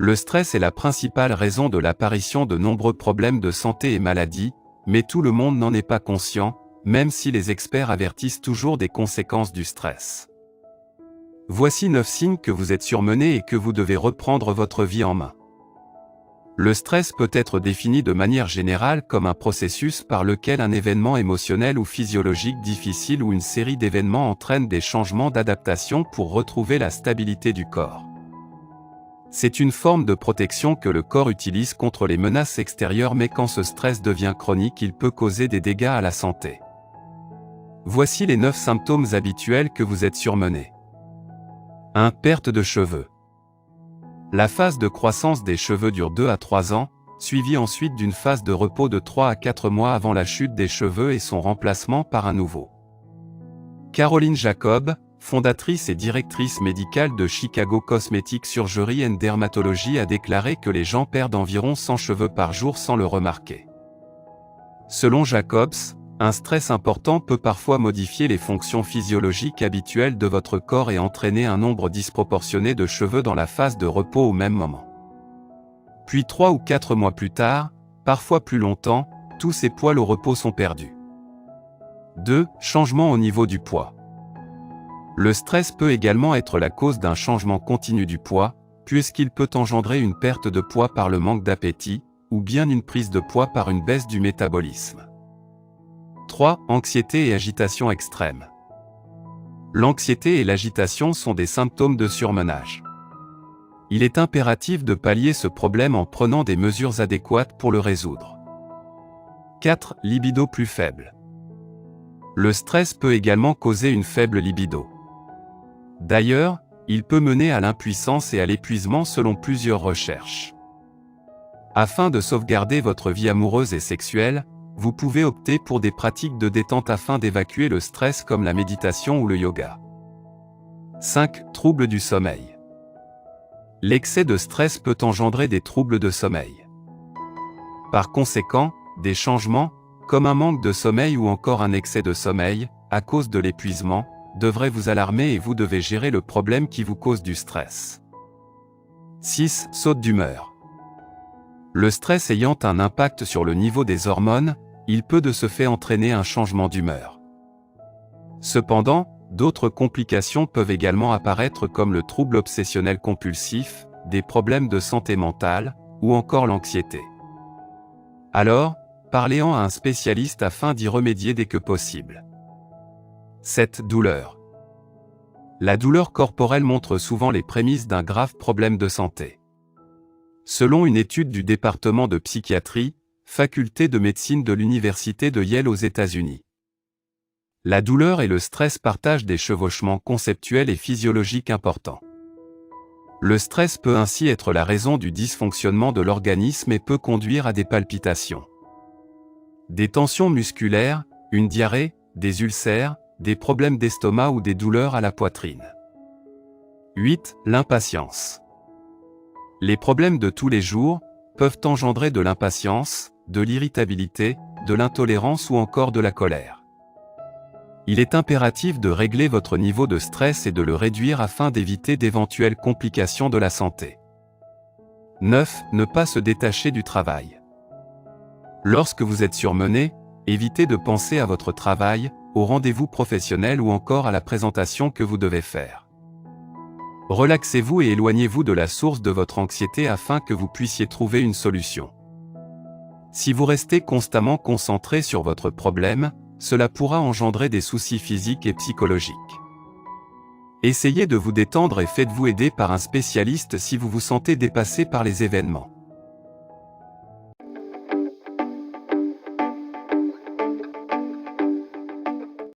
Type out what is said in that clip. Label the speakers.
Speaker 1: Le stress est la principale raison de l'apparition de nombreux problèmes de santé et maladies, mais tout le monde n'en est pas conscient, même si les experts avertissent toujours des conséquences du stress. Voici 9 signes que vous êtes surmené et que vous devez reprendre votre vie en main. Le stress peut être défini de manière générale comme un processus par lequel un événement émotionnel ou physiologique difficile ou une série d'événements entraîne des changements d'adaptation pour retrouver la stabilité du corps. C'est une forme de protection que le corps utilise contre les menaces extérieures, mais quand ce stress devient chronique, il peut causer des dégâts à la santé. Voici les 9 symptômes habituels que vous êtes surmené. 1. Perte de cheveux. La phase de croissance des cheveux dure 2 à 3 ans, suivie ensuite d'une phase de repos de 3 à 4 mois avant la chute des cheveux et son remplacement par un nouveau. Caroline Jacob, fondatrice et directrice médicale de Chicago Cosmetic Surgery and Dermatology, a déclaré que les gens perdent environ 100 cheveux par jour sans le remarquer. Selon Jacobs, un stress important peut parfois modifier les fonctions physiologiques habituelles de votre corps et entraîner un nombre disproportionné de cheveux dans la phase de repos au même moment. Puis 3 ou 4 mois plus tard, parfois plus longtemps, tous ces poils au repos sont perdus. 2. Changement au niveau du poids. Le stress peut également être la cause d'un changement continu du poids, puisqu'il peut engendrer une perte de poids par le manque d'appétit, ou bien une prise de poids par une baisse du métabolisme. 3. Anxiété et agitation extrême. L'anxiété et l'agitation sont des symptômes de surmenage. Il est impératif de pallier ce problème en prenant des mesures adéquates pour le résoudre. 4. Libido plus faible. Le stress peut également causer une faible libido. D'ailleurs, il peut mener à l'impuissance et à l'épuisement selon plusieurs recherches. Afin de sauvegarder votre vie amoureuse et sexuelle, vous pouvez opter pour des pratiques de détente afin d'évacuer le stress comme la méditation ou le yoga. 5. Troubles du sommeil. L'excès de stress peut engendrer des troubles de sommeil. Par conséquent, des changements, comme un manque de sommeil ou encore un excès de sommeil, à cause de l'épuisement, devraient vous alarmer et vous devez gérer le problème qui vous cause du stress. 6. Saute d'humeur. Le stress ayant un impact sur le niveau des hormones, il peut de ce fait entraîner un changement d'humeur. Cependant, d'autres complications peuvent également apparaître comme le trouble obsessionnel compulsif, des problèmes de santé mentale, ou encore l'anxiété. Alors, parlez-en à un spécialiste afin d'y remédier dès que possible. 7. Douleur. La douleur corporelle montre souvent les prémices d'un grave problème de santé. Selon une étude du département de psychiatrie, faculté de médecine de l'université de Yale aux États-Unis, la douleur et le stress partagent des chevauchements conceptuels et physiologiques importants. Le stress peut ainsi être la raison du dysfonctionnement de l'organisme et peut conduire à des palpitations, des tensions musculaires, une diarrhée, des ulcères, des problèmes d'estomac ou des douleurs à la poitrine. 8. L'impatience. Les problèmes de tous les jours peuvent engendrer de l'impatience, de l'irritabilité, de l'intolérance ou encore de la colère. Il est impératif de régler votre niveau de stress et de le réduire afin d'éviter d'éventuelles complications de la santé. 9. Ne pas se détacher du travail. Lorsque vous êtes surmené, évitez de penser à votre travail, au rendez-vous professionnel ou encore à la présentation que vous devez faire. Relaxez-vous et éloignez-vous de la source de votre anxiété afin que vous puissiez trouver une solution. Si vous restez constamment concentré sur votre problème, cela pourra engendrer des soucis physiques et psychologiques. Essayez de vous détendre et faites-vous aider par un spécialiste si vous vous sentez dépassé par les événements.